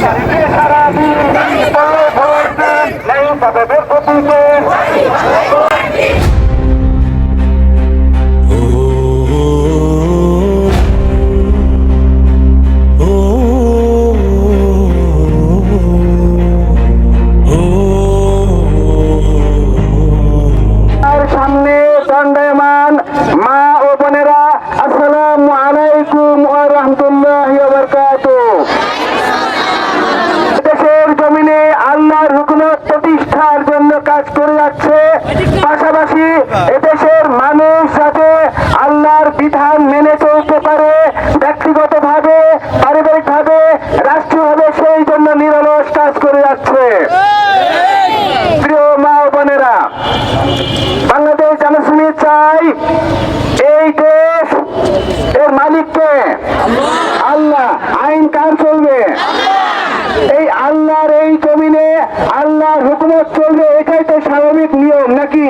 সারাদিন ভোট দিন, নেই তবে প্রতীকে। সামনে দণ্ডায়মান মা ও বোনেরা, আসসালামু আলাইকুম ওয়া রাহমাতুল্লাহি ওয়া বারাকাতুহু। দেশের জমিনে আল্লাহর হুকুমত প্রতিষ্ঠার জন্য কাজ করে যাচ্ছে, পাশাপাশি এদেশের মানুষ যাতে আল্লাহর বিধান মেনে চলতে পারে, ব্যক্তিগতভাবে, পারিবারিকভাবে, রাষ্ট্রীয়ভাবে, সেই জন্য নিরলস কাজ করে যাচ্ছে। প্রিয় মা ও বোনেরা, বাংলাদেশ জামাত ইসলামী চাই এই দেশ এর মালিককে আল্লাহ, আইন কার চলবে? এই আল্লাহর এই জমিনে আল্লাহর হুকুমত চলবে, এটাই তো স্বাভাবিক নিয়ম নাকি?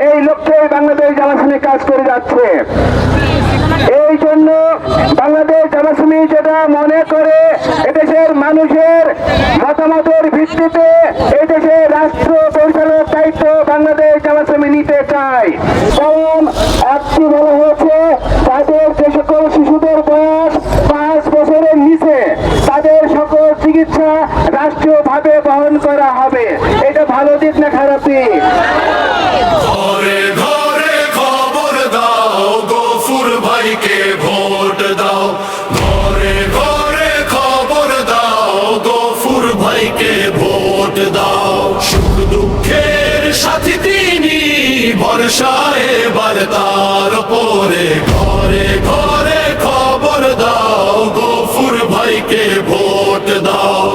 এই লক্ষ্যে বাংলাদেশ জামাত ইসলামী কাজ করে যাচ্ছে। এই জন্য বাংলাদেশ জামাত ইসলামী যেটা মনে করে, এদেশের মানুষের মতামতের ভিত্তিতে এদেশের রাষ্ট্র পরিচালনার দায়িত্ব বাংলাদেশ জামাত ইসলামী নিতে চায়। কারণ একটি বলা হয়েছে, তাদের যে সকল শিশুদের বয়স 5 বছরের নিচে, তাদের সকল চিকিৎসা রাষ্ট্রীয়ভাবে বহন করা হবে। এটা ভালো দিক না খারাপ দিক? ঘরে ঘরে খবর দাও, গফুর ভাইকে ভোট দাও। ঘরে ঘরে খবর দাও, গফুর ভাইকে ভোট দাও। সুখ দুঃখের সাথী তিনি, ভরসা এবার তার পরে। ঘরে ঘরে খবর দাও, গফুর ভাইকে ভোট দাও।